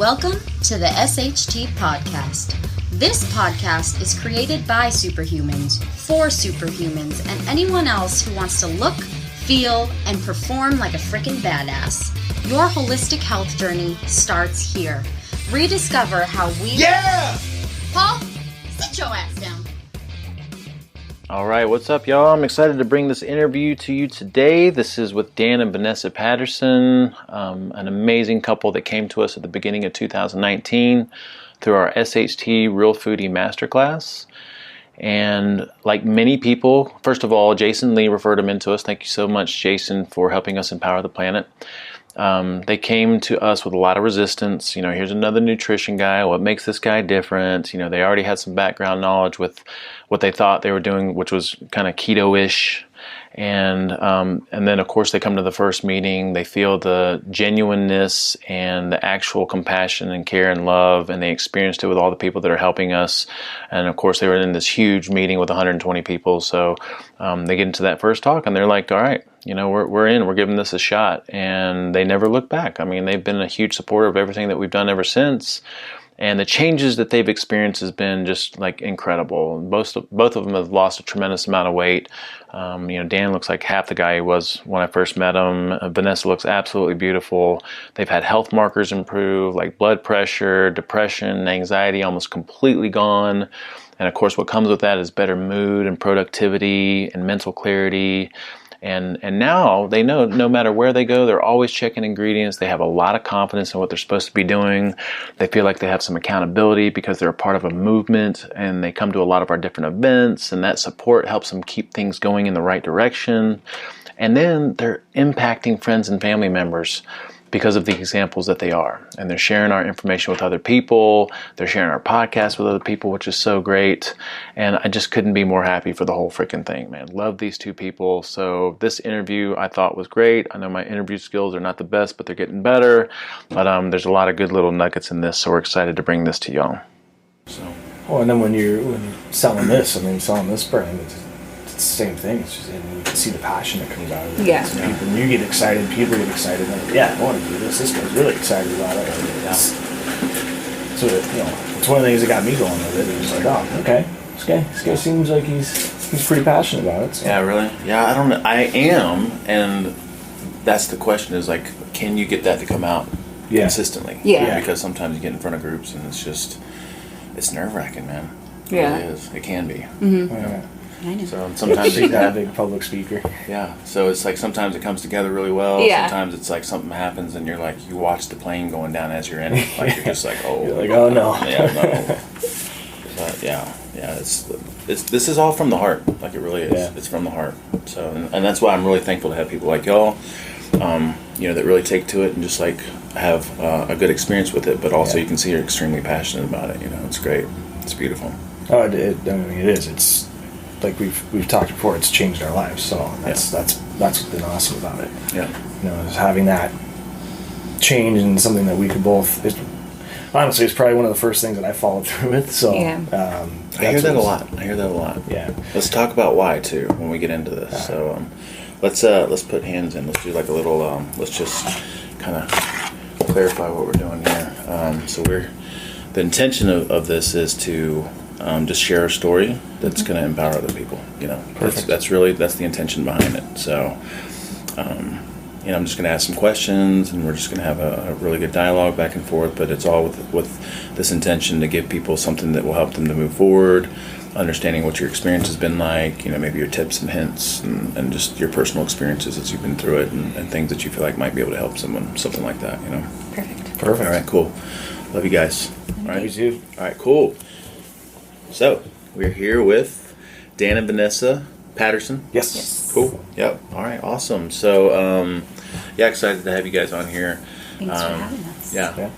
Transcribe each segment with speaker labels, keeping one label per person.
Speaker 1: Welcome to the SHT Podcast. This podcast is created by superhumans, for superhumans, and anyone else who wants to look, feel, and perform like a freaking badass. Your holistic health journey starts here. Rediscover how we...
Speaker 2: Yeah!
Speaker 1: Paul, sit your ass down.
Speaker 3: All right, what's up, y'all? I'm excited to bring this interview to you today. This is with Dan and Vanessa Patterson, an amazing couple that came to us at the beginning of 2019 through our SHT Real Foodie Masterclass. And like many people, first of all, Jason Lee referred them into us. Thank you so much, Jason, for helping us empower the planet. They came to us with a lot of resistance. You know, here's another nutrition guy. What makes this guy different? You know, they already had some background knowledge with what they thought they were doing, which was kind of keto-ish. And then, of course, they come to the first meeting. They feel the genuineness and the actual compassion and care and love, and they experienced it with all the people that are helping us. And, of course, they were in this huge meeting with 120 people. So they get into that first talk, and they're like, all right, you know, we're in. We're giving this a shot. And they never look back. I mean, they've been a huge supporter of everything that we've done ever since. And the changes that they've experienced has been just like incredible. Both of them have lost a tremendous amount of weight. You know, Dan looks like half the guy he was when I first met him. Vanessa looks absolutely beautiful. They've had health markers improve, like blood pressure, depression, anxiety almost completely gone. And of course, what comes with that is better mood and productivity and mental clarity. And now they know no matter where they go, they're always checking ingredients. They have a lot of confidence in what they're supposed to be doing. They feel like they have some accountability because they're a part of a movement, and they come to a lot of our different events, and that support helps them keep things going in the right direction. And then they're impacting friends and family members because of the examples that they are. And they're sharing our information with other people. They're sharing our podcast with other people, which is so great. And I just couldn't be more happy for the whole freaking thing, man. Love these two people. So this interview I thought was great. I know my interview skills are not the best, but they're getting better. But there's a lot of good little nuggets in this, so we're excited to bring this to y'all.
Speaker 2: So. Well, and then when you're selling this, selling this brand, it's the same thing. It's just, and you can see the passion that comes out of it.
Speaker 1: Yeah.
Speaker 2: People, when you get excited, people get excited. Like, yeah, I want to do this. This guy's really excited about it. So, it's one of the things that got me going with it. It was like, oh, okay, this guy seems like he's pretty passionate about it. So.
Speaker 3: Yeah, really? Yeah, I don't know. I am, and that's the question is like, can you get that to come out consistently?
Speaker 1: Yeah.
Speaker 3: Because sometimes you get in front of groups and it's nerve-wracking, man. It
Speaker 1: Yeah.
Speaker 3: really is. It can be.
Speaker 1: Mm-hmm.
Speaker 2: Yeah.
Speaker 1: I know.
Speaker 3: So sometimes
Speaker 2: a big public speaker.
Speaker 3: Yeah, so it's like sometimes it comes together really well.
Speaker 1: Yeah.
Speaker 3: Sometimes it's like something happens and you're like, you watch the plane going down as you're in it. Like you're just like, oh.
Speaker 2: You're like, oh no.
Speaker 3: Yeah, no. But yeah, it's this is all from the heart. Like it really is.
Speaker 2: Yeah.
Speaker 3: It's from the heart. So and that's why I'm really thankful to have people like y'all, that really take to it and just like have a good experience with it. But also you can see you're extremely passionate about it. You know, it's great. It's beautiful.
Speaker 2: Oh, it is. It's like we've talked before. It's changed our lives. So that's what's been awesome about it.
Speaker 3: Yeah.
Speaker 2: Is having that change and something that we could both. Honestly, it's probably one of the first things that I followed through with. So
Speaker 3: I hear that a lot.
Speaker 2: Yeah.
Speaker 3: Let's talk about why too when we get into this. So let's put hands in. Let's do like a little. Let's just kind of clarify what we're doing here. So the intention of this is to just share a story that's going to empower other people. You know, that's the intention behind it. So. I'm just going to ask some questions, and we're just going to have a really good dialogue back and forth. But it's all with this intention to give people something that will help them to move forward, understanding what your experience has been like. You know, maybe your tips and hints, and just your personal experiences as you've been through it, and things that you feel like might be able to help someone, something like that. You know.
Speaker 1: Perfect.
Speaker 3: All right, cool. Love you guys. All right.
Speaker 2: You too.
Speaker 3: All right, cool. So we're here with Dan and Vanessa Patterson.
Speaker 2: Yes.
Speaker 3: Cool. Yep. All right. Awesome. So, excited to have you guys on here.
Speaker 1: Thanks for having us.
Speaker 3: Yeah.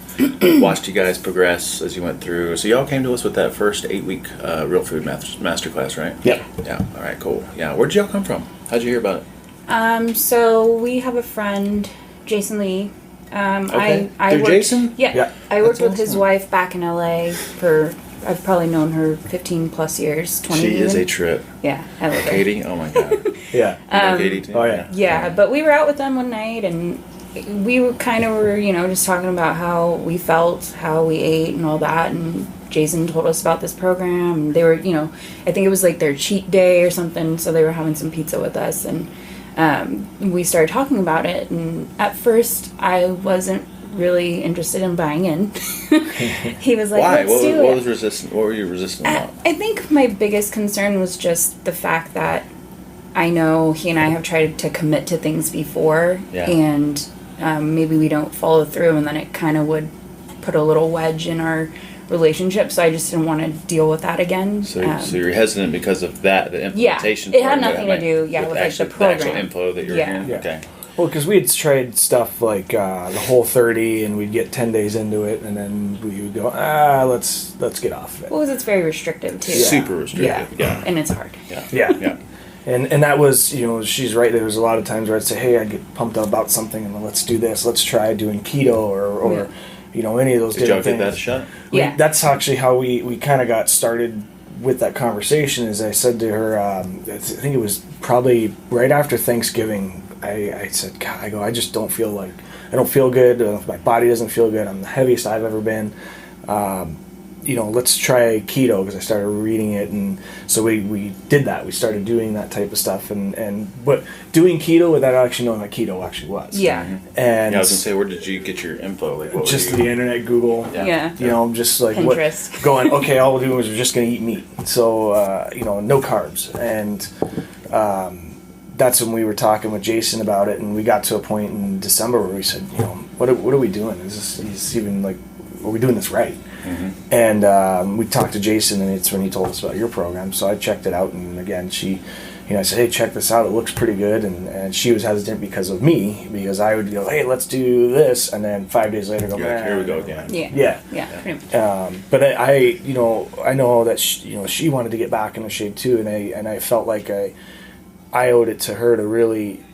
Speaker 3: Watched you guys progress as you went through. So y'all came to us with that first 8-week Real Food Masterclass, right?
Speaker 2: Yep.
Speaker 3: Yeah. All right. Cool. Yeah. Where'd y'all come from? How'd you hear about it?
Speaker 4: So we have a friend, Jason Lee.
Speaker 3: Okay.
Speaker 4: I
Speaker 3: Through
Speaker 4: worked,
Speaker 3: Jason?
Speaker 4: Yeah. I worked
Speaker 3: That's
Speaker 4: with his
Speaker 3: awesome.
Speaker 4: wife back in LA for, I've probably known her 15 plus years, 20
Speaker 3: She
Speaker 4: even.
Speaker 3: is a trip.
Speaker 4: Yeah, I love her.
Speaker 3: Katie? Oh my God.
Speaker 2: Yeah.
Speaker 3: You know Katie too?
Speaker 4: Yeah, but we were out with them one night and we were just talking about how we felt, how we ate, and all that. And Jason told us about this program. And they were, I think it was like their cheat day or something. So they were having some pizza with us, and we started talking about it. And at first, I wasn't really interested in buying in. He was like,
Speaker 3: "Why?
Speaker 4: Let's do
Speaker 3: What
Speaker 4: it."
Speaker 3: was resistant? What were you resistant about?
Speaker 4: I think my biggest concern was just the fact that I know he and I have tried to commit to things before, and maybe we don't follow through, and then it kind of would put a little wedge in our relationship. So I just didn't want to deal with that again.
Speaker 3: So you're hesitant because of that, the implementation.
Speaker 4: Yeah, it had nothing to do, with like
Speaker 3: actually,
Speaker 4: the program,
Speaker 3: the actual info that you're hearing.
Speaker 2: Yeah.
Speaker 3: Okay.
Speaker 2: Well, because we had tried stuff like the Whole 30, and we'd get 10 days into it, and then we would go, let's get off of it.
Speaker 4: Well, it's very restrictive too.
Speaker 3: Super restrictive. Yeah.
Speaker 4: And it's hard.
Speaker 2: Yeah. And that was, she's right. There was a lot of times where I'd say, hey, I'd get pumped up about something, and let's do this. Let's try doing keto or any of those
Speaker 3: Did y'all
Speaker 2: different things.
Speaker 3: give that a shot?
Speaker 4: Yeah.
Speaker 2: That's actually how we kind of got started with that conversation. Is I said to her, I think it was probably right after Thanksgiving, I said, God, I just don't feel good. My body doesn't feel good. I'm the heaviest I've ever been. Let's try keto, because I started reading it, and so we did that. We started doing that type of stuff, but doing keto without actually knowing what keto actually was.
Speaker 4: Yeah.
Speaker 2: And
Speaker 3: I was gonna say, where did you get your info? Like, what
Speaker 2: just the internet, Google.
Speaker 4: Yeah.
Speaker 2: Just like
Speaker 4: Pinterest.
Speaker 2: going. Okay, all we're doing is we're just gonna eat meat. So no carbs, and that's when we were talking with Jason about it, and we got to a point in December where we said, what are we doing? Is even like, are we doing this right? Mm-hmm. And we talked to Jason, and it's when he told us about your program. So I checked it out, and again, I said, hey, check this out. It looks pretty good. And she was hesitant because of me, because I would go, hey, let's do this, and then 5 days later go,
Speaker 3: here we go again.
Speaker 4: Yeah. Pretty much.
Speaker 2: But I know that she wanted to get back into shape too, and I felt like I owed it to her to really,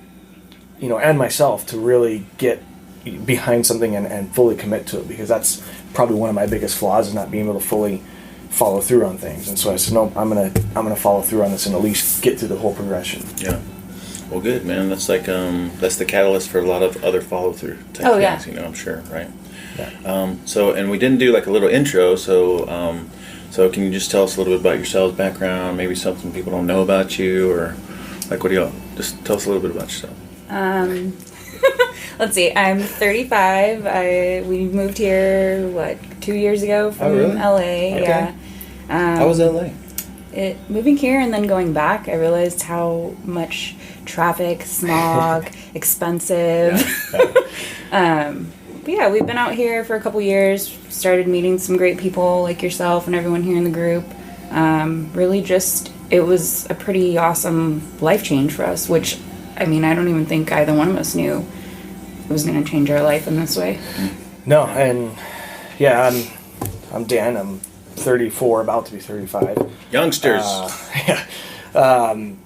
Speaker 2: and myself to really get behind something and fully commit to it, because that's probably one of my biggest flaws, is not being able to fully follow through on things. And so I said, no, I'm gonna follow through on this and at least get through the whole progression.
Speaker 3: Yeah. Well, good, man. That's like that's the catalyst for a lot of other follow through things.
Speaker 4: Yeah.
Speaker 3: I'm sure, right?
Speaker 2: Yeah.
Speaker 3: And we didn't do like a little intro, so can you just tell us a little bit about yourselves, background, maybe something people don't know about you, or like, what do y'all, just tell us a little bit about yourself.
Speaker 4: Let's see. I'm 35. We moved here 2 years ago from LA.
Speaker 3: Okay.
Speaker 4: Yeah.
Speaker 3: How was LA?
Speaker 4: Moving here and then going back, I realized how much traffic, smog, expensive. But yeah, we've been out here for a couple years. Started meeting some great people like yourself and everyone here in the group. Really, it was a pretty awesome life change for us. Which, I don't even think either one of us knew it was going to change our life in this way.
Speaker 2: No, and yeah, I'm Dan. I'm 34, about to be 35.
Speaker 3: Youngsters.
Speaker 2: Like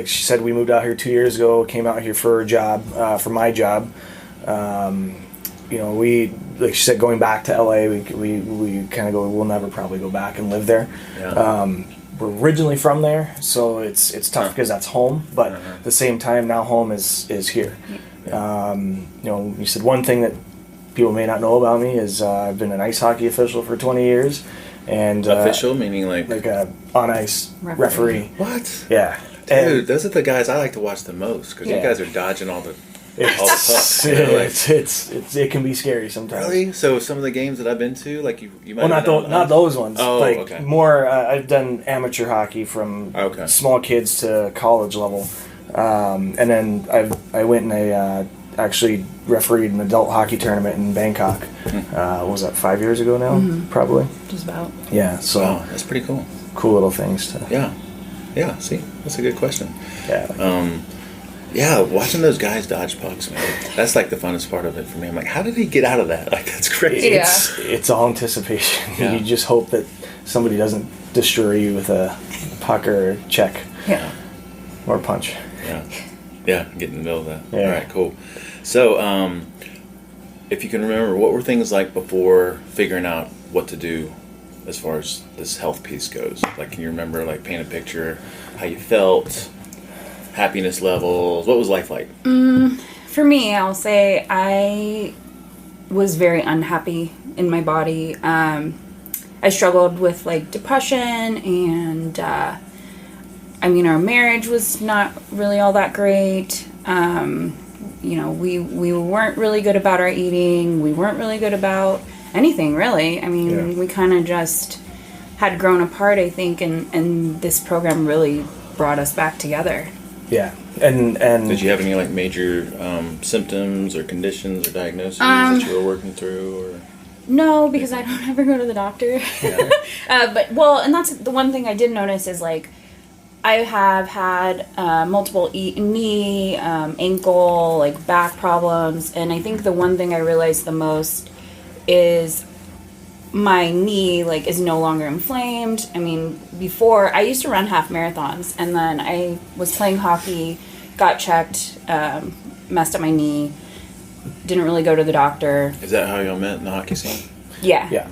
Speaker 2: she said, we moved out here 2 years ago. Came out here for a job, for my job. We, like she said, going back to LA, we kind of go, we'll never probably go back and live there.
Speaker 3: Yeah.
Speaker 2: We're originally from there, so it's tough because that's home. But at the same time, now home is here. You said one thing that people may not know about me is I've been an ice hockey official for 20 years. And
Speaker 3: official meaning like
Speaker 2: a on ice referee.
Speaker 3: What?
Speaker 2: Yeah,
Speaker 3: dude, those are the guys I like to watch the most, because you guys are dodging all the pucks.
Speaker 2: It can be scary sometimes.
Speaker 3: Really? So some of the games that I've been to, like you might.
Speaker 2: Well, not those ones.
Speaker 3: Oh,
Speaker 2: like
Speaker 3: okay.
Speaker 2: More. I've done amateur hockey from small kids to college level, and then I went and I actually refereed an adult hockey tournament in Bangkok. What was that, 5 years ago now? Mm-hmm. Probably.
Speaker 4: Just about.
Speaker 2: Yeah. So
Speaker 3: that's pretty cool.
Speaker 2: Cool little things to.
Speaker 3: Yeah. See, that's a good question.
Speaker 2: Yeah.
Speaker 3: Yeah, watching those guys dodge pucks, man. That's like the funnest part of it for me. I'm like, how did he get out of that? Like, that's crazy.
Speaker 2: It's all anticipation. Yeah. You just hope that somebody doesn't destroy you with a puck or a check.
Speaker 4: Yeah.
Speaker 2: Or a punch.
Speaker 3: Yeah. Yeah, get in the middle of that.
Speaker 2: Yeah.
Speaker 3: All right, cool. So, if you can remember, what were things like before figuring out what to do as far as this health piece goes? Like, can you remember, like, paint a picture, how you felt, happiness levels? What was life like?
Speaker 4: for me, I'll say I was very unhappy in my body. I struggled with like depression, and I mean, our marriage was not really all that great. You know, we weren't really good about our eating. We weren't really good about anything, really. I mean, we kind of just had grown apart, I think, and this program really brought us back together.
Speaker 2: Yeah. And
Speaker 3: did you have any like major symptoms or conditions or diagnoses that you were working through? Or
Speaker 4: no, because I don't ever go to the doctor. Yeah. And that's the one thing I did notice is like I have had multiple knee, ankle, like back problems, and I think the one thing I realized the most is my knee like is no longer inflamed. I mean, before I used to run half marathons, and then I was playing hockey, got checked, messed up my knee, didn't really go to the doctor.
Speaker 3: Is that how y'all met in the hockey scene?
Speaker 4: Yeah.
Speaker 2: Yeah.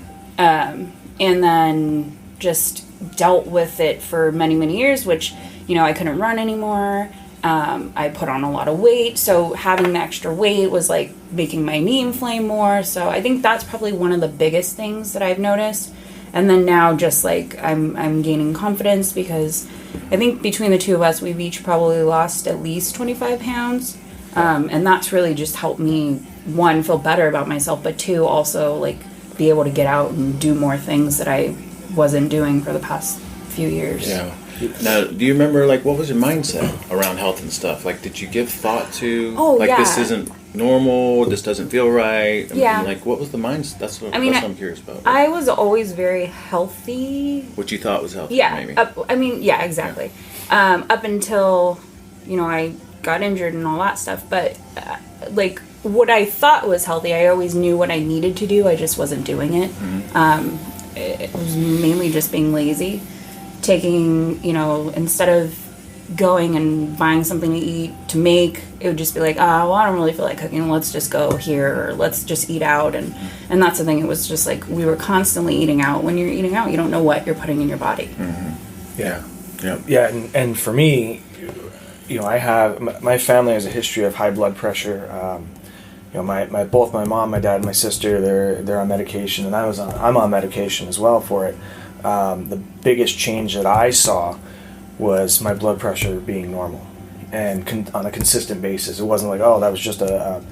Speaker 4: And then just dealt with it for many, many years, which, you know, I couldn't run anymore. I put on a lot of weight, so having the extra weight was like making my knee inflame more. So I think that's probably one of the biggest things that I've noticed. And then now just like I'm gaining confidence because I think between the two of us, we've each probably lost at least 25 pounds. And that's really just helped me, one, feel better about myself, but two, also like be able to get out and do more things that I wasn't doing for the past few years.
Speaker 3: Yeah. Now, do you remember, like, what was your mindset around health and stuff? Like, did you give thought to, this isn't normal, this doesn't feel right?
Speaker 4: Yeah.
Speaker 3: And, like, what was the mindset? That's what I'm curious about.
Speaker 4: I was always very healthy.
Speaker 3: What you thought was healthy,
Speaker 4: yeah,
Speaker 3: maybe.
Speaker 4: Exactly. Yeah. Up until, you know, I got injured and all that stuff. But, like, what I thought was healthy, I always knew what I needed to do. I just wasn't doing it. Mm-hmm. It was mainly just being lazy. Taking, you know, instead of going and buying something to eat to make, it would just be like, well, I don't really feel like cooking, let's just go here, or let's just eat out. And that's the thing, it was just like we were constantly eating out. When you're eating out, you don't know what you're putting in your body.
Speaker 2: Mm-hmm. Yeah. And for me, you know, I have, my family has a history of high blood pressure. You know, both my mom, my dad, and my sister, they're on medication, and I'm on medication as well for it. The biggest change that I saw was my blood pressure being normal and on a consistent basis. It wasn't like, that was just a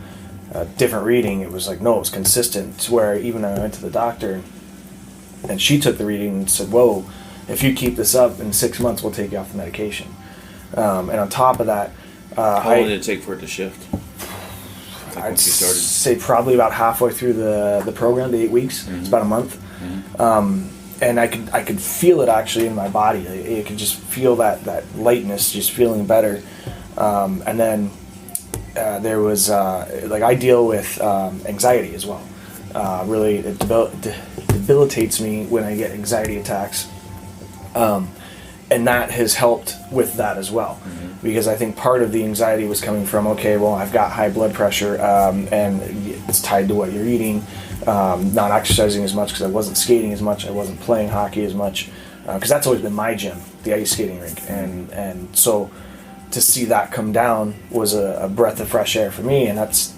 Speaker 2: different reading. It was like, no, it was consistent. To where even I went to the doctor and she took the reading and said, whoa, if you keep this up in 6 months, we'll take you off the medication. And on top of that,
Speaker 3: how long did it take for it to shift? Like
Speaker 2: I'd
Speaker 3: once you started?
Speaker 2: Say probably about halfway through the program, the 8 weeks. Mm-hmm. It's about a month. Mm-hmm. And I could feel it actually in my body. I could just feel that lightness, just feeling better. And then there was like I deal with anxiety as well. Really, it debilitates me when I get anxiety attacks, and that has helped with that as well. Mm-hmm. Because I think part of the anxiety was coming from, okay, well, I've got high blood pressure, and it's tied to what you're eating. Not exercising as much because I wasn't skating as much, I wasn't playing hockey as much, because that's always been my gym, the ice skating rink, and so to see that come down was a breath of fresh air for me, and that's,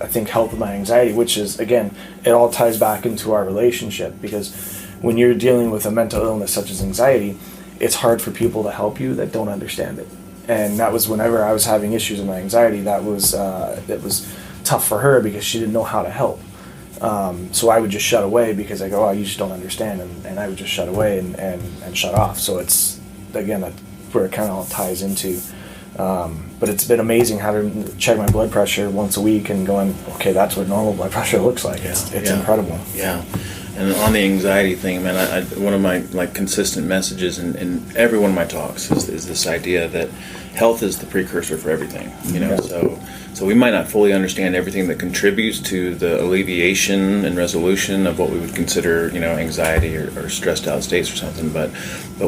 Speaker 2: I think, helped with my anxiety, which is, again, it all ties back into our relationship, because when you're dealing with a mental illness such as anxiety, it's hard for people to help you that don't understand it. And that was whenever I was having issues with my anxiety, it was tough for her because she didn't know how to help. So I would just shut away because I go, you just don't understand, and I would just shut away and shut off. So it's, again, that's where it kind of all ties into. But it's been amazing having to check my blood pressure once a week and going, okay, that's what normal blood pressure looks like. It's incredible.
Speaker 3: Yeah. And on the anxiety thing, man, I one of my like consistent messages in every one of my talks is this idea that health is the precursor for everything. You know, so we might not fully understand everything that contributes to the alleviation and resolution of what we would consider, you know, anxiety or stressed out states or something, but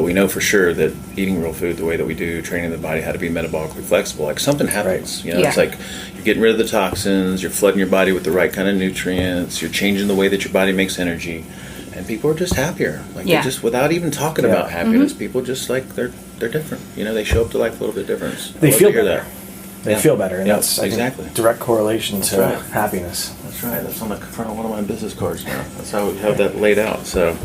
Speaker 3: we know for sure that eating real food the way that we do, training the body how to be metabolically flexible, like something happens. Right. You know, it's like you're getting rid of the toxins, you're flooding your body with the right kind of nutrients, you're changing the way that your body makes energy, and people are just happier. Like they just, without even talking about happiness, people just like they're different. You know, they show up to life a little bit different.
Speaker 2: They feel better. They feel better, and that's
Speaker 3: exactly
Speaker 2: direct correlation to happiness.
Speaker 3: That's right. That's on the front of one of my business cards now. That's how we have that laid out. So,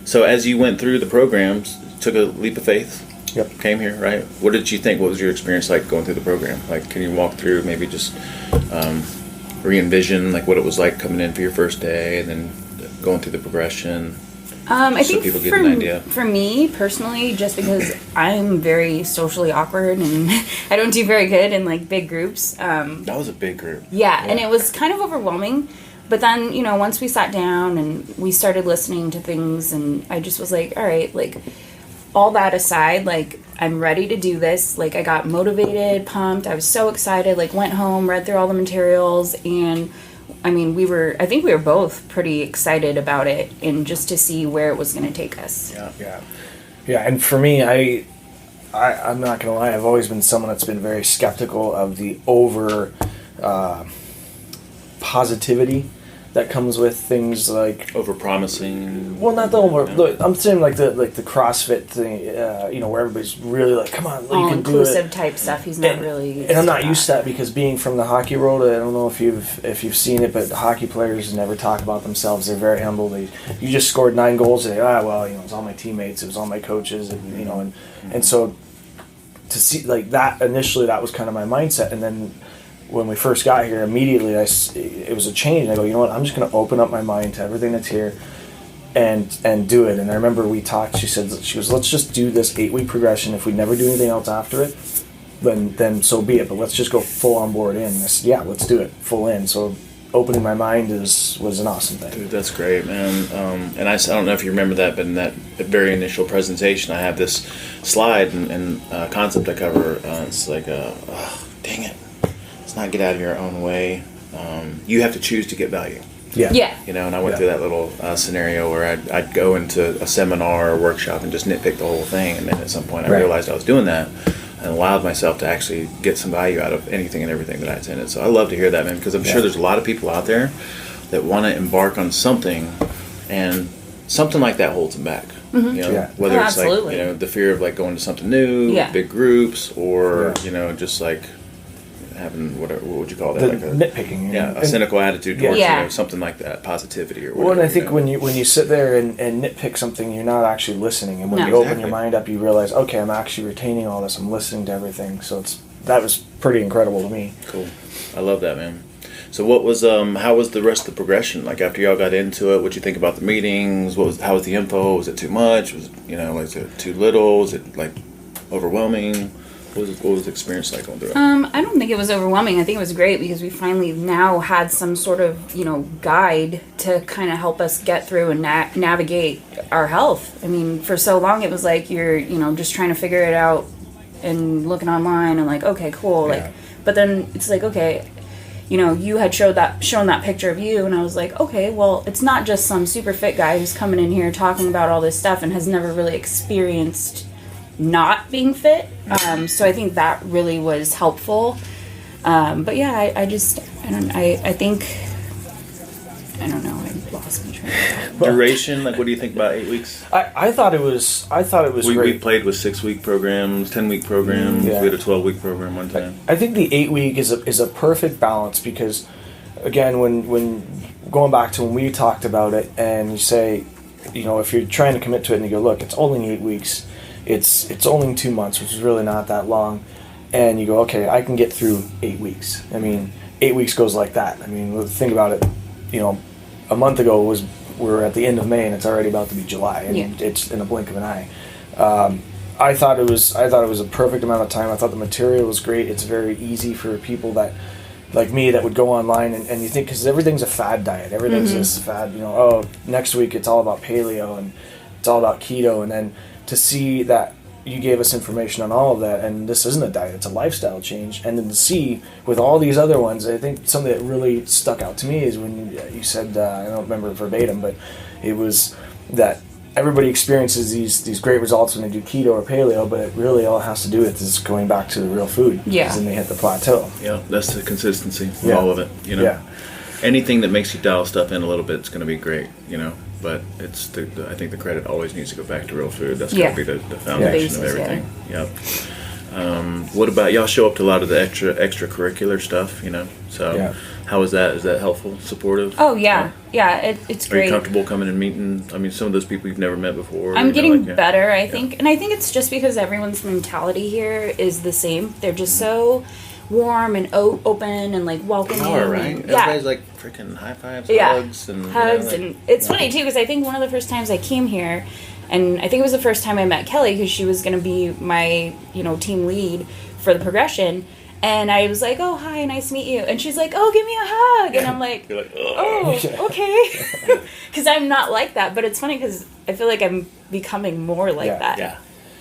Speaker 3: so as you went through the programs, took a leap of faith.
Speaker 2: Yep.
Speaker 3: Came here, right? What did you think? What was your experience like going through the program? Like, can you walk through, maybe just re-envision like what it was like coming in for your first day, and then going through the progression?
Speaker 4: I think
Speaker 3: people get an idea.
Speaker 4: For me personally, just because I'm very socially awkward and I don't do very good in like big groups.
Speaker 3: That was a big group.
Speaker 4: Yeah, and it was kind of overwhelming. But then, you know, once we sat down and we started listening to things, and I just was like, all right, like, all that aside, like, I'm ready to do this. Like, I got motivated, pumped. I was so excited. Like, went home, read through all the materials, and I mean, I think we were both pretty excited about it, and just to see where it was going to take us.
Speaker 2: Yeah. And for me, I'm not gonna lie, I've always been someone that's been very skeptical of the over positivity that comes with things like
Speaker 3: over promising.
Speaker 2: Well, not the over. Look, I'm saying like the CrossFit thing, you know, where everybody's really like, come on, you can do it.
Speaker 4: All-inclusive type stuff. He's not really.
Speaker 2: And I'm not used to that, because being from the hockey world, I don't know if you've seen it, but hockey players never talk about themselves. They're very humble. You just scored 9 goals. They well, you know, it was all my teammates, it was all my coaches, and you know, and so to see like that initially, that was kind of my mindset, and then when we first got here, immediately it was a change. I go, you know what? I'm just going to open up my mind to everything that's here, and do it. And I remember we talked. She goes, let's just do this 8-week progression. If we never do anything else after it, then so be it. But let's just go full on board in. Let's do it full in. So opening my mind was an awesome thing.
Speaker 3: Dude, that's great, man. And I don't know if you remember that, but in that very initial presentation, I have this slide and concept I cover. It's like, dang it. Not get out of your own way. You have to choose to get value.
Speaker 4: Yeah.
Speaker 3: You know, and I went through that little scenario where I'd go into a seminar or workshop and just nitpick the whole thing, and then at some point I realized I was doing that and allowed myself to actually get some value out of anything and everything that I attended. So I love to hear that, man, because I'm sure there's a lot of people out there that want to embark on something, and something like that holds them back.
Speaker 4: Mm-hmm.
Speaker 3: You know, whether it's
Speaker 4: absolutely.
Speaker 3: like, you know, the fear of like going to something new, big groups, or you know, just like having what would you call that?
Speaker 2: Like nitpicking.
Speaker 3: A cynical attitude towards you know, something like that, positivity or whatever.
Speaker 2: Well, and I think when you sit there and nitpick something, you're not actually listening. And when you open your mind up, you realize, okay, I'm actually retaining all this. I'm listening to everything. So that was pretty incredible to me.
Speaker 3: Cool. I love that, man. So what was how was the rest of the progression? Like after y'all got into it, what'd you think about the meetings? How was the info? Was it too much? Was it too little? Was it like overwhelming? What was the experience like going through it?
Speaker 4: I don't think it was overwhelming. I think it was great because we finally now had some sort of, you know, guide to kind of help us get through and navigate our health. I mean, for so long it was like you're, you know, just trying to figure it out and looking online and like, okay, cool. Like, but then it's like, okay, you know, you had shown that picture of you, and I was like, okay, well, it's not just some super fit guy who's coming in here talking about all this stuff and has never really experienced not being fit. So I think that really was helpful. But yeah, I lost my train of thought.
Speaker 3: Duration, like what do you think about 8 weeks?
Speaker 2: I thought it was great.
Speaker 3: We played with 6-week programs, 10-week programs. We had a 12-week program one time.
Speaker 2: I think the 8-week is a perfect balance, because again, when going back to when we talked about it, and you say, you know, if you're trying to commit to it and you go, look, it's only 8 weeks. It's only 2 months, which is really not that long, and you go, okay, I can get through 8 weeks. I mean, 8 weeks goes like that. I mean, think about it. You know, a month ago we're at the end of May, and it's already about to be July. I mean, it's in a blink of an eye. I thought it was a perfect amount of time. I thought the material was great. It's very easy for people that, like me, that would go online and you think, because everything's a fad diet. Everything's this fad. You know, oh, next week it's all about paleo and it's all about keto, and then to see that you gave us information on all of that, and this isn't a diet, it's a lifestyle change, and then to see with all these other ones, I think something that really stuck out to me is when you said, I don't remember verbatim, but it was that everybody experiences these great results when they do keto or paleo, but it really all has to do with is going back to the real food.
Speaker 4: Yeah.
Speaker 2: Because then they hit the plateau.
Speaker 3: Yeah, that's the consistency with all of it, you know.
Speaker 2: Yeah.
Speaker 3: Anything that makes you dial stuff in a little bit is going to be great, you know. But it's I think the credit always needs to go back to real food. That's got to be the foundation of everything. Yep. What about y'all? Show up to a lot of the extracurricular stuff, you know. So how is that? Is that helpful, supportive?
Speaker 4: Oh yeah, it's great.
Speaker 3: Are you comfortable coming and meeting? I mean, some of those people you've never met before.
Speaker 4: I'm getting better, I think, and I think it's just because everyone's mentality here is the same. They're just so warm and open and like welcoming.
Speaker 3: Oh, right. Everybody's like freaking high fives, hugs, and
Speaker 4: hugs, and it's funny too because I think one of the first times I came here. And I think it was the first time I met Kelly because she was going to be my, team lead for the progression. And I was like, oh, hi, nice to meet you. And she's like, oh, give me a hug. And I'm like, oh, okay. Because I'm not like that. But it's funny because I feel like I'm becoming more like that.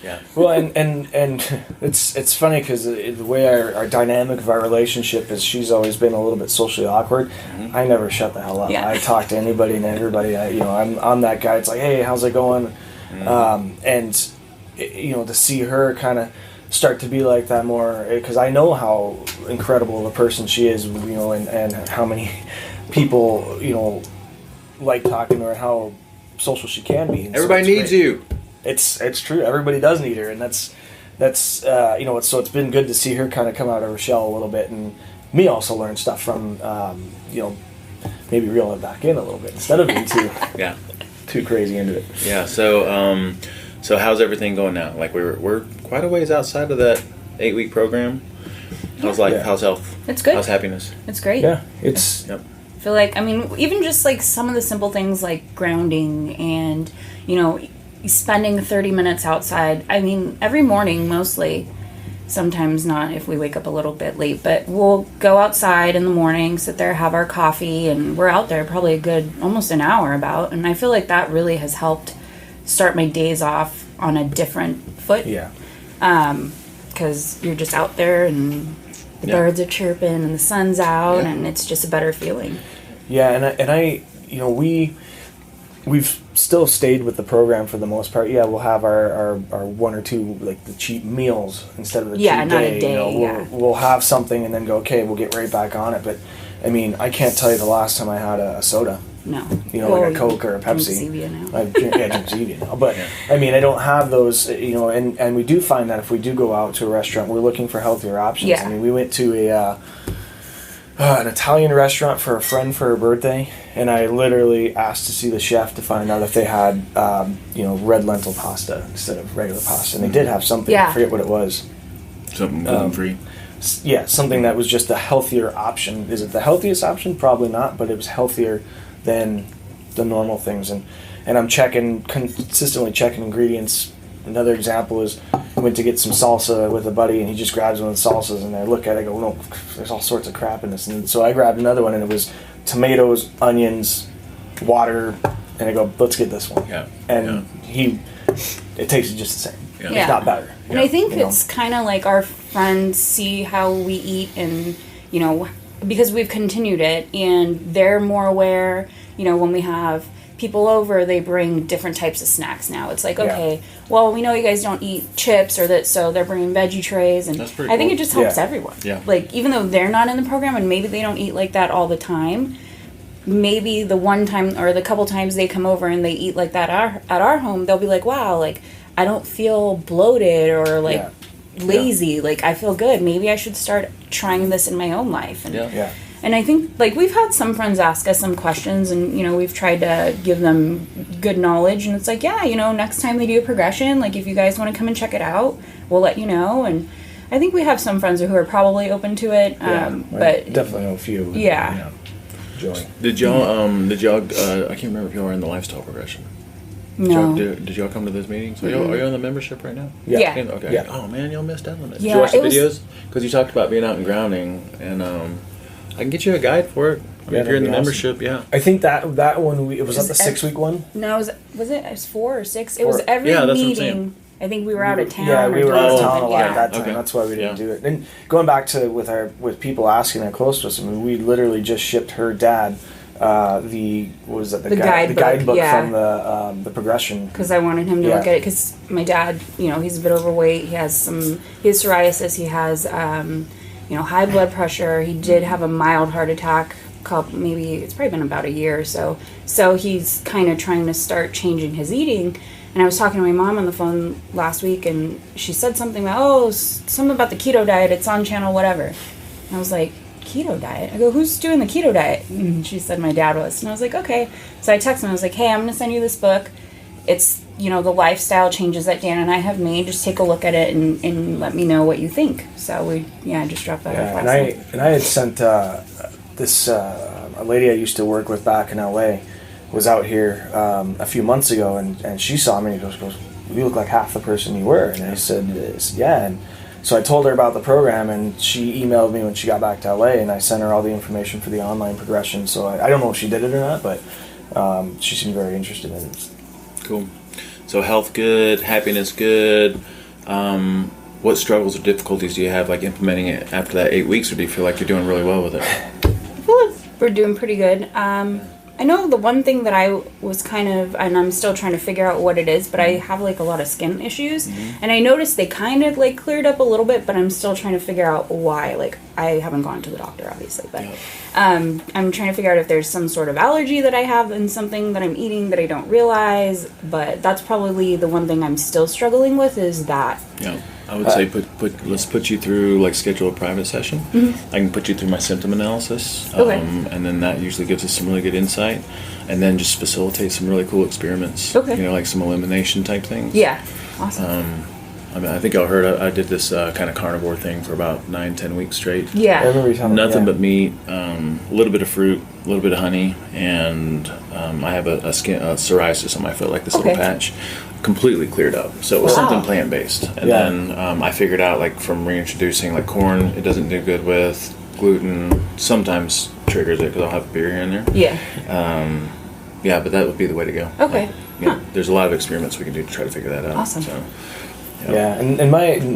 Speaker 2: Yeah. Well, and it's funny because the way our dynamic of our relationship is, she's always been a little bit socially awkward. Mm-hmm. I never shut the hell up. Yeah. I talk to anybody and everybody. I'm that guy. It's like, hey, how's it going? And to see her kind of start to be like that more, because I know how incredible of a person she is, and how many people like talking to her and how social she can be. And
Speaker 3: everybody needs you.
Speaker 2: It's true. Everybody does need her, and that's so it's been good to see her kind of come out of her shell a little bit, and me also learn stuff from maybe reel it back in a little bit instead of being too crazy into it.
Speaker 3: Yeah. So how's everything going now? Like we're quite a ways outside of that 8-week program. How's how's health?
Speaker 4: It's good.
Speaker 3: How's happiness?
Speaker 4: It's great.
Speaker 2: Yeah. It's.
Speaker 3: Yep.
Speaker 4: I feel like even just like some of the simple things like grounding and spending 30 minutes outside. I mean, every morning mostly. Sometimes not if we wake up a little bit late, but we'll go outside in the morning, sit there, have our coffee, and we're out there probably a good almost an hour about. And I feel like that really has helped start my days off on a different foot. Yeah. Because you're just out there and the birds are chirping and the sun's out and it's just a better feeling.
Speaker 2: Yeah, and I we've still stayed with the program for the most part. Yeah, we'll have our one or two, like the cheap meals instead of the cheap
Speaker 4: not
Speaker 2: day.
Speaker 4: A day.
Speaker 2: We'll have something and then go, okay, we'll get right back on it. But I mean, I can't tell you the last time I had a soda.
Speaker 4: No.
Speaker 2: Like a Coke or a Pepsi.
Speaker 4: Drink Zevia now.
Speaker 2: I drink Zevia now. But I mean, I don't have those. And we do find that if we do go out to a restaurant, we're looking for healthier options. Yeah. I mean, we went to an Italian restaurant for a friend for her birthday, and I literally asked to see the chef to find out if they had, red lentil pasta instead of regular pasta. And they did have something. I forget what it was.
Speaker 3: Something gluten-free.
Speaker 2: Yeah, something that was just a healthier option. Is it the healthiest option? Probably not, but it was healthier than the normal things. And I'm consistently checking ingredients. Another example is I went to get some salsa with a buddy, and he just grabs one of the salsas, and I look at it, I go, no, there's all sorts of crap in this. And so I grabbed another one, and it was tomatoes, onions, water, and I go, let's get this one. Yeah. And it tasted just the same. Yeah. If not better.
Speaker 4: And I think it's kind of like our friends see how we eat, and, because we've continued it, and they're more aware, when we have people over, they bring different types of snacks now. It's like, okay, well, we know you guys don't eat chips or that, so they're bringing veggie trays, and I think it just helps everyone. Yeah. Like, even though they're not in the program and maybe they don't eat like that all the time, maybe the one time or the couple times they come over and they eat like that at our home, they'll be like, wow, like, I don't feel bloated or like lazy. Like, I feel good. Maybe I should start trying this in my own life. And And I think, like, we've had some friends ask us some questions, and, we've tried to give them good knowledge, and it's like, next time they do a progression, like, if you guys want to come and check it out, we'll let you know. And I think we have some friends who are probably open to it, but
Speaker 2: definitely know a few.
Speaker 4: Yeah.
Speaker 2: Joy.
Speaker 3: Did y'all, I can't remember if y'all were in the lifestyle progression.
Speaker 4: No.
Speaker 3: Did y'all come to those meetings? Are y'all on the membership right now?
Speaker 4: Yeah.
Speaker 3: Okay.
Speaker 2: Yeah.
Speaker 3: Oh, man, y'all missed out on it. Did you watch the videos? Because you talked about being out and grounding, and I can get you a guide for it. If you're in the membership, I
Speaker 2: think that one, was that the 6-week one?
Speaker 4: No, was it 4 or 6? It was every meeting. I think we were out of town.
Speaker 2: Yeah, we were out of town a lot at that time. Okay. That's why we didn't do it. And going back to with people asking that close to us, I mean, we literally just shipped her dad the guidebook from the progression,
Speaker 4: because I wanted him to look at it, because my dad, he's a bit overweight, he has psoriasis, he has high blood pressure, he did have a mild heart attack maybe it's probably been about a year or so he's kind of trying to start changing his eating, And I was talking to my mom on the phone last week, and she said something about, something about the keto diet. It's on channel whatever. And I was like, keto diet? I go, who's doing the keto diet? And she said my dad was. And I was like, okay. So I texted him. I was like, hey, I'm going to send you this book. It's, the lifestyle changes that Dan and I have made. Just take a look at it and let me know what you think. So I just dropped that off last night.
Speaker 2: And I had sent this, a lady I used to work with back in LA was out here a few months ago, and she saw me and goes, you look like half the person you were. And I said, yeah. And so I told her about the program, and she emailed me when she got back to LA, and I sent her all the information for the online progression. So I don't know if she did it or not, but she seemed very interested in it.
Speaker 3: Cool. So health good, happiness good. What struggles or difficulties do you have, like implementing it after that 8 weeks, or do you feel like you're doing really well with it?
Speaker 4: I feel like we're doing pretty good. I know the one thing that I was kind of, and I'm still trying to figure out what it is, but I have like a lot of skin issues, and I noticed they kind of like cleared up a little bit, but I'm still trying to figure out why. Like, I haven't gone to the doctor, obviously, but I'm trying to figure out if there's some sort of allergy that I have in something that I'm eating that I don't realize, but that's probably the one thing I'm still struggling with is that.
Speaker 3: Yeah. I would say let's put you through, like, schedule a private session. I can put you through my symptom analysis.
Speaker 4: Okay.
Speaker 3: And then that usually gives us some really good insight. And then just facilitate some really cool experiments.
Speaker 4: Okay.
Speaker 3: Like some elimination type things.
Speaker 4: Yeah. Awesome.
Speaker 3: I think y'all heard I did this kind of carnivore thing for about 9-10 weeks straight.
Speaker 4: Yeah.
Speaker 3: Nothing but meat, a little bit of fruit, a little bit of honey, and I have a psoriasis on my foot, like this little patch. Completely cleared up. So it was something plant-based. And then I figured out, like, from reintroducing, like, corn, it doesn't do good with. Gluten sometimes triggers it because I'll have beer here and there.
Speaker 4: Yeah.
Speaker 3: But that would be the way to go.
Speaker 4: Okay.
Speaker 3: Like, there's a lot of experiments we can do to try to figure that out.
Speaker 4: Awesome.
Speaker 3: So,
Speaker 2: and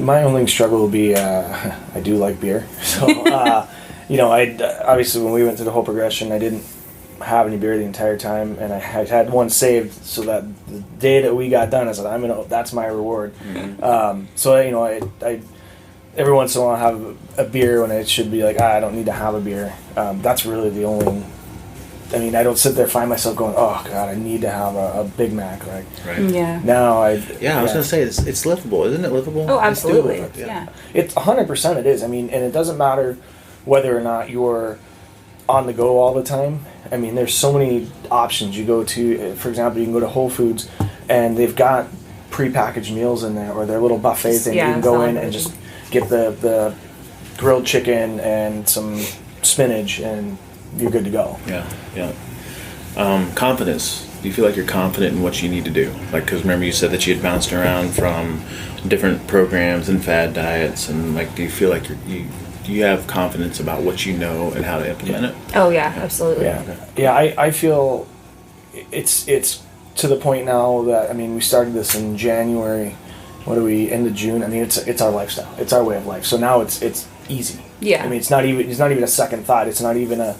Speaker 2: my only struggle would be I do like beer. So, I obviously when we went to the whole progression, I didn't have any beer the entire time, and I had one saved so that the day that we got done, I said, that's my reward. So I every once in a while have a beer when it should be like, I don't need to have a beer. That's really the only. I mean, I don't sit there find myself going, oh God, I need to have a Big Mac. Like,
Speaker 3: right.
Speaker 4: Yeah.
Speaker 2: Now
Speaker 3: I was gonna say it's livable, isn't it? Livable.
Speaker 4: Oh, absolutely.
Speaker 2: It's 100%. It is. I mean, and it doesn't matter whether or not you're on the go all the time. I mean, there's so many options. You go to, for example, you can go to Whole Foods, and they've got prepackaged meals in there, or their little buffet thing. You can go in and just get the grilled chicken and some spinach, and you're good to go.
Speaker 3: Yeah. Confidence. Do you feel like you're confident in what you need to do? Like, because remember you said that you had bounced around from different programs and fad diets, and like, do you feel like do you have confidence about what you know and how to implement it?
Speaker 4: Oh yeah, absolutely.
Speaker 2: Yeah. I feel it's to the point now that, I mean, we started this in January. What are we, end of June? I mean, it's our lifestyle. It's our way of life. So now it's easy.
Speaker 4: Yeah.
Speaker 2: I mean, it's not even a second thought. It's not even a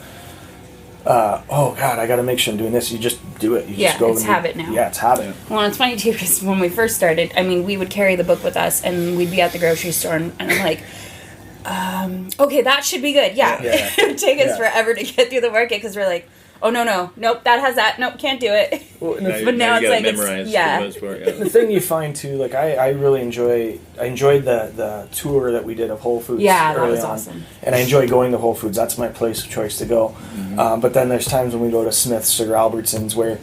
Speaker 2: oh God, I got to make sure I'm doing this. You just do it. You just go.
Speaker 4: It's habit now.
Speaker 2: Yeah, it's habit.
Speaker 4: Well, it's funny too because when we first started, I mean, we would carry the book with us and we'd be at the grocery store and I'm like, okay, that should be good. Yeah. It would take us forever to get through the market because we're like, oh nope, that has that, nope, can't do it.
Speaker 2: Well,
Speaker 4: but now it's like
Speaker 3: memorize for the most part,
Speaker 2: The thing you find too, like I really enjoyed the tour that we did of Whole Foods.
Speaker 4: Yeah,
Speaker 2: early
Speaker 4: that was
Speaker 2: on.
Speaker 4: awesome.
Speaker 2: And I enjoy going to Whole Foods. That's my place of choice to go. But then there's times when we go to Smith's or Albertsons where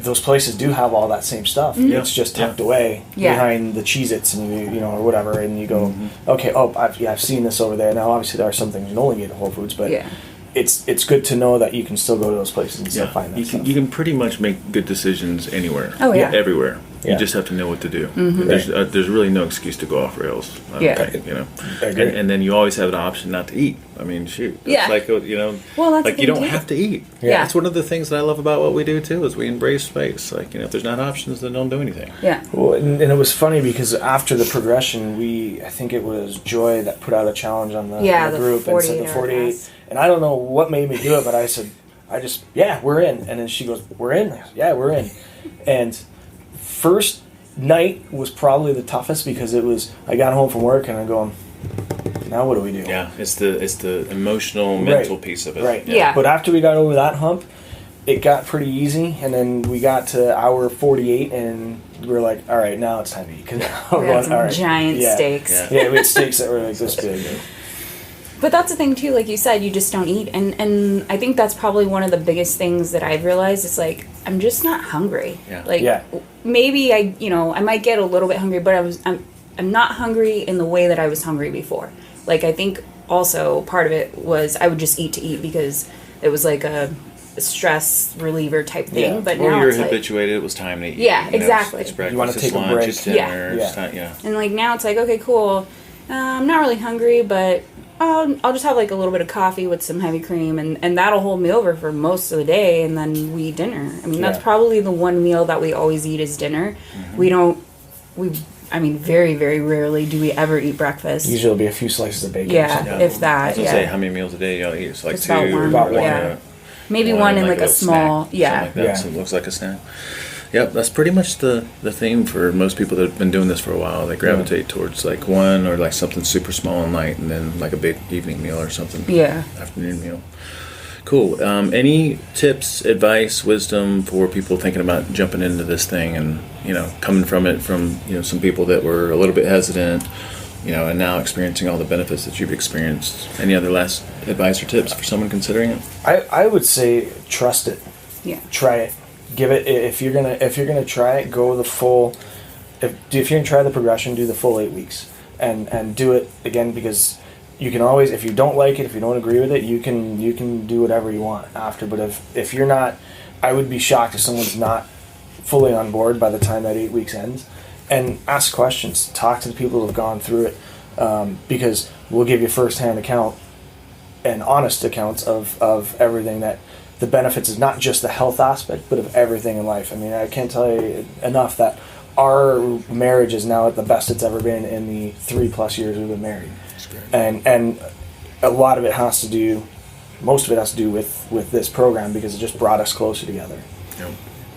Speaker 2: those places do have all that same stuff. It's just tucked away behind the Cheez-Its and or whatever, and you go, okay, I've seen this over there. Now obviously there are some things you can only get at Whole Foods, but it's good to know that you can still go to those places and still find that stuff.
Speaker 3: You can pretty much make good decisions anywhere.
Speaker 4: Oh yeah,
Speaker 3: everywhere. You just have to know what to do. There's really no excuse to go off rails. And then you always have an option not to eat. I mean, shoot.
Speaker 4: Yeah.
Speaker 3: It's like,
Speaker 4: well, that's
Speaker 3: like you don't have to eat.
Speaker 4: Yeah.
Speaker 3: That's one of the things that I love about what we do too, is we embrace space. Like, if there's not options, then don't do anything.
Speaker 4: Yeah.
Speaker 2: Well, and it was funny because after the progression, I think it was Joy that put out a challenge on the group and said the 48. And I don't know what made me do it, but I said, we're in. And then she goes, we're in? Yeah, we're in. And first night was probably the toughest because I got home from work and I'm going, now what do we do?
Speaker 3: Yeah, it's the emotional, mental piece of it.
Speaker 2: Right.
Speaker 4: Yeah.
Speaker 2: But after we got over that hump, it got pretty easy, and then we got to hour 48, and we were like, all right, now it's time to eat. Cause
Speaker 4: we had some giant steaks.
Speaker 2: Yeah, we had steaks that were like this big.
Speaker 4: But that's the thing too, like you said, you just don't eat, and I think that's probably one of the biggest things that I've realized. It's like I'm just not hungry. Maybe I might get a little bit hungry, but I'm not hungry in the way that I was hungry before. Like I think also part of it was I would just eat to eat because it was like a stress reliever type thing. But now
Speaker 3: you're
Speaker 4: it's
Speaker 3: habituated. It was time to eat.
Speaker 4: Yeah, exactly.
Speaker 3: It's breakfast,
Speaker 2: you want to take
Speaker 3: lunch,
Speaker 2: a break.
Speaker 3: it's dinner. Yeah.
Speaker 4: And like now it's like, okay, cool. I'm not really hungry, but I'll just have like a little bit of coffee with some heavy cream, and that'll hold me over for most of the day, and then we eat dinner. I mean, that's probably the one meal that we always eat is dinner. Mm-hmm. Very, very rarely do we ever eat breakfast.
Speaker 2: Usually it'll be a few slices of bacon.
Speaker 4: If that.
Speaker 3: I was gonna say, how many meals a day y'all eat? It's like
Speaker 4: it's
Speaker 3: two.
Speaker 4: About one. Maybe one in like a small,
Speaker 3: snack, like that, so it looks like a snack. Yep, that's pretty much the theme for most people that have been doing this for a while. They gravitate towards like one or like something super small at night, and then like a big evening meal or something. Yeah. Afternoon meal. Cool. Any tips, advice, wisdom for people thinking about jumping into this thing and, coming from it from, some people that were a little bit hesitant, and now experiencing all the benefits that you've experienced? Any other last advice or tips for someone considering it?
Speaker 2: I would say trust it.
Speaker 4: Yeah.
Speaker 2: Try it. Give it, if you're gonna try it, go the full. If you're gonna try the progression, do the full 8 weeks, and do it again, because you can always, if you don't like it, if you don't agree with it, you can do whatever you want after. But if you're not, I would be shocked if someone's not fully on board by the time that 8 weeks ends. And ask questions, talk to the people who have gone through it, because we'll give you firsthand account and honest accounts of everything that. The benefits is not just the health aspect, but of everything in life. I mean, I can't tell you enough that our marriage is now at the best it's ever been in the 3+ years we've been married. That's great. And a lot of it has to do, most of it has to do with this program, because it just brought us closer together.
Speaker 3: Yep,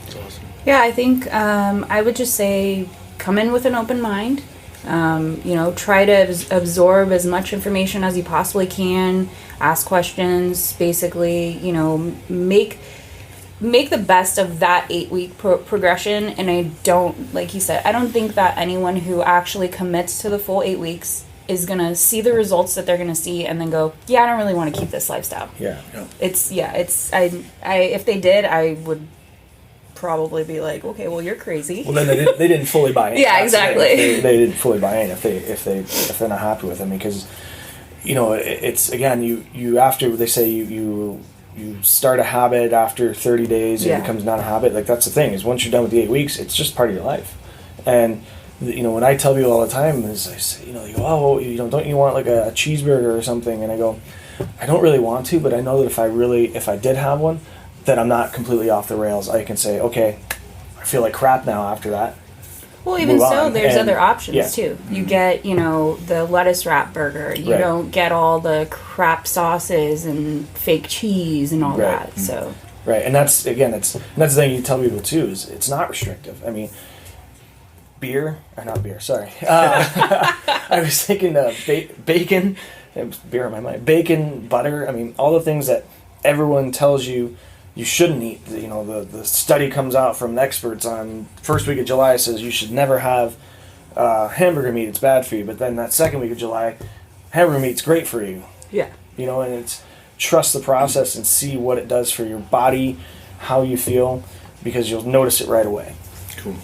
Speaker 3: that's awesome.
Speaker 4: Yeah, I think I would just say come in with an open mind. Try to absorb as much information as you possibly can. Ask questions, basically, make the best of that 8-week progression. And I don't, like you said, I don't think that anyone who actually commits to the full 8 weeks is going to see the results that they're going to see and then go, yeah, I don't really want to keep this lifestyle.
Speaker 2: Yeah.
Speaker 4: If they did, I would probably be like, okay, well, you're crazy.
Speaker 2: Well, then they didn't fully buy in.
Speaker 4: Yeah, exactly.
Speaker 2: They didn't fully buy in if they're not happy with it, because it's again you after they say you start a habit after 30 days and it becomes not a habit. Like, that's the thing, is once you're done with the 8 weeks, it's just part of your life. And when I tell people all the time is, I say, they go, oh, don't you want like a cheeseburger or something? And I go, I don't really want to, but I know that if I did have one, that I'm not completely off the rails. I can say, okay, I feel like crap now after that.
Speaker 4: Well, even so, there's other options too. You get, the lettuce wrap burger. You don't get all the crap sauces and fake cheese and all that. So
Speaker 2: and that's the thing you tell people too, is it's not restrictive. I mean, sorry. I was thinking bacon, beer in my mind. Bacon, butter. I mean, all the things that everyone tells you shouldn't eat. The study comes out from the experts on first week of July says you should never have hamburger meat. It's bad for you. But then that second week of July, hamburger meat's great for you.
Speaker 4: Yeah.
Speaker 2: And it's trust the process and see what it does for your body, how you feel, because you'll notice it right away.
Speaker 3: Cool.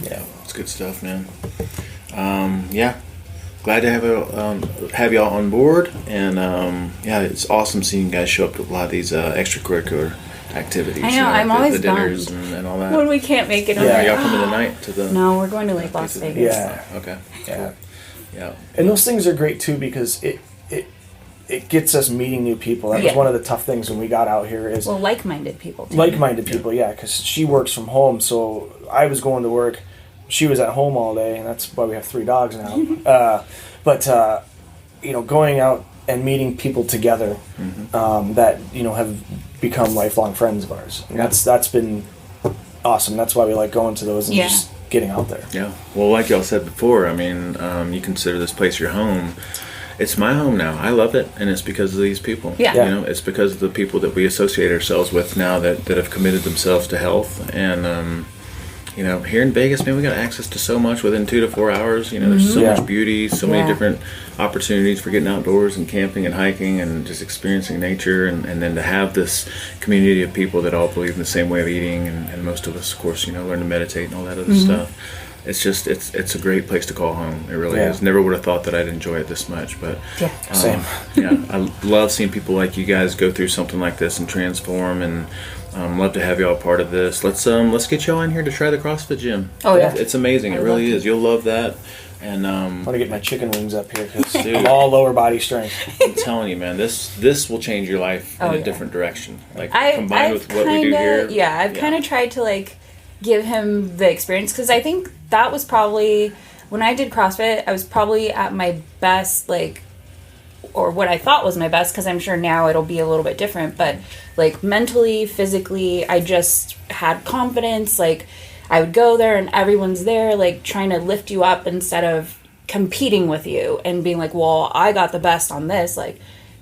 Speaker 3: Yeah, it's good stuff, man. Glad to have y'all on board, and it's awesome seeing you guys show up to a lot of these extracurricular activities.
Speaker 4: I know, I'm always
Speaker 3: the dinners
Speaker 4: bummed
Speaker 3: and all that.
Speaker 4: when we can't make it.
Speaker 3: Are y'all coming tonight to the?
Speaker 4: No, we're going to Lake Las Vegas.
Speaker 2: Yeah.
Speaker 3: Okay. Yeah.
Speaker 2: And those things are great too, because it gets us meeting new people. That was one of the tough things when we got out here. Is
Speaker 4: like-minded people too.
Speaker 2: Like-minded people, because she works from home, so I was going to work. She was at home all day, and that's why we have 3 dogs now. But going out and meeting people together that have become lifelong friends of ours, and that's been awesome. That's why we like going to those and just getting out there.
Speaker 3: Yeah. Well, like y'all said before, I mean, you consider this place your home, it's my home now. I love it, and it's because of these people.
Speaker 4: Yeah.
Speaker 3: You know, it's because of the people that we associate ourselves with now that have committed themselves to health. And you know, here in Vegas, man, we got access to so much within 2 to 4 hours. You know, there's so much beauty, so many different opportunities for getting outdoors and camping and hiking and just experiencing nature. And then to have this community of people that all believe in the same way of eating, and most of us, of course, you know, learn to meditate and all that other stuff. It's just, it's a great place to call home. It really is. Never would have thought that I'd enjoy it this much, but
Speaker 2: Same.
Speaker 3: I love seeing people like you guys go through something like this and transform, and love to have y'all a part of this. Let's get y'all in here to try the CrossFit gym.
Speaker 4: Oh yeah,
Speaker 3: it's amazing. It really is. You'll love that. And
Speaker 2: I want to get my chicken wings up here because
Speaker 3: Dude.
Speaker 2: I'm all lower body strength.
Speaker 3: I'm telling you, man, this will change your life in a different direction. Like combined with what we do here.
Speaker 4: Yeah, I've kind of tried to like give him the experience, because I think that was probably when I did CrossFit, I was probably at my best, like, or what I thought was my best, because I'm sure now it'll be a little bit different, but like mentally, physically, I just had confidence. Like I would go there and everyone's there like trying to lift you up instead of competing with you and being like, well, I got the best on this. Like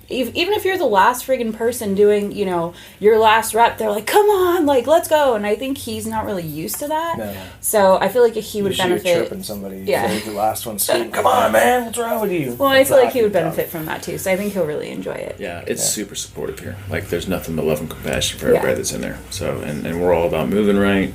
Speaker 4: even if you're the last friggin' person doing, you know, your last rep, they're like, come on, like, let's go. And I think he's not really used to that.
Speaker 2: No.
Speaker 4: So I feel like he would
Speaker 2: You're
Speaker 4: benefit.
Speaker 2: chirping somebody.
Speaker 4: Yeah.
Speaker 2: The last one screaming, come on, man, what's wrong with you?
Speaker 4: Well, I feel like he would benefit from that too. So I think he'll really enjoy it.
Speaker 3: Yeah, it's super supportive here. Like there's nothing but love and compassion for everybody that's in there. So and we're all about moving right.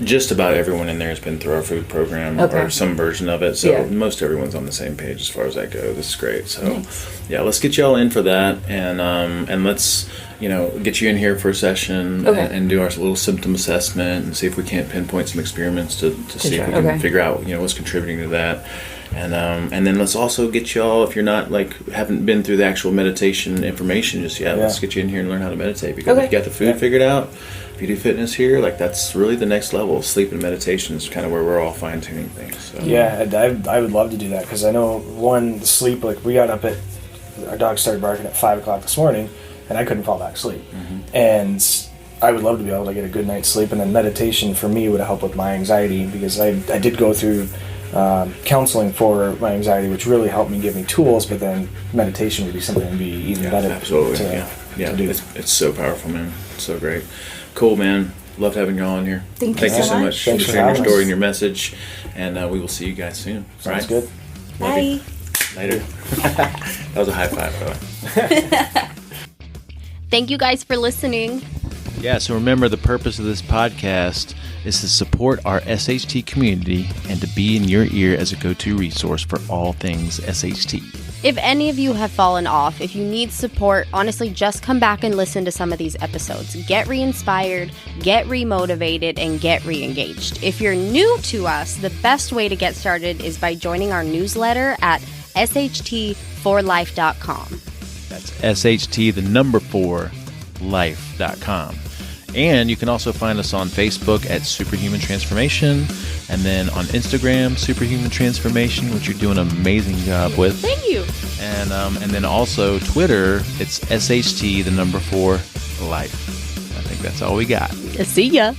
Speaker 3: Just about everyone in there has been through our food program or some version of it. So most everyone's on the same page as far as that goes. This is great. So yeah, let's get y'all in for that, and let's, you know, get you in here for a session and do our little symptom assessment and see if we can't pinpoint some experiments to see if we can figure out, you know, what's contributing to that. And then let's also get y'all, if you're not like haven't been through the actual meditation information just yet, let's get you in here and learn how to meditate, because if you got the food figured out, if you do fitness here, like that's really the next level. Sleep and meditation is kind of where we're all fine tuning things. So.
Speaker 2: Yeah, I would love to do that, because I know the sleep, like we got up at, our dog started barking at 5 o'clock this morning and I couldn't fall back asleep. And I would love to be able to get a good night's sleep, and then meditation for me would help with my anxiety, because I did go through counseling for my anxiety, which really helped me, give me tools, but then meditation would be something that would be even better.
Speaker 3: Absolutely.
Speaker 2: To do.
Speaker 3: It's so powerful, man. It's so great. Cool, man. Loved having you all in here.
Speaker 4: Thank you so much.
Speaker 3: Thanks for sharing your story and your message, and we will see you guys soon.
Speaker 2: Sounds good.
Speaker 4: Bye.
Speaker 3: Later. That was a high five, by the way.
Speaker 1: Thank you guys for listening.
Speaker 3: Yeah, so remember, the purpose of this podcast is to support our SHT community and to be in your ear as a go-to resource for all things SHT.
Speaker 1: If any of you have fallen off, if you need support, honestly, just come back and listen to some of these episodes. Get re-inspired, get re-motivated, and get re-engaged. If you're new to us, the best way to get started is by joining our newsletter at sht4life.com.
Speaker 3: That's SHT, the number 4, life.com. And you can also find us on Facebook at SuperHuman Transformation, and then on Instagram, SuperHuman Transformation, which you're doing an amazing job with.
Speaker 1: Thank you.
Speaker 3: And then also Twitter, it's SHT, the number 4, life. I think that's all we got.
Speaker 1: See ya.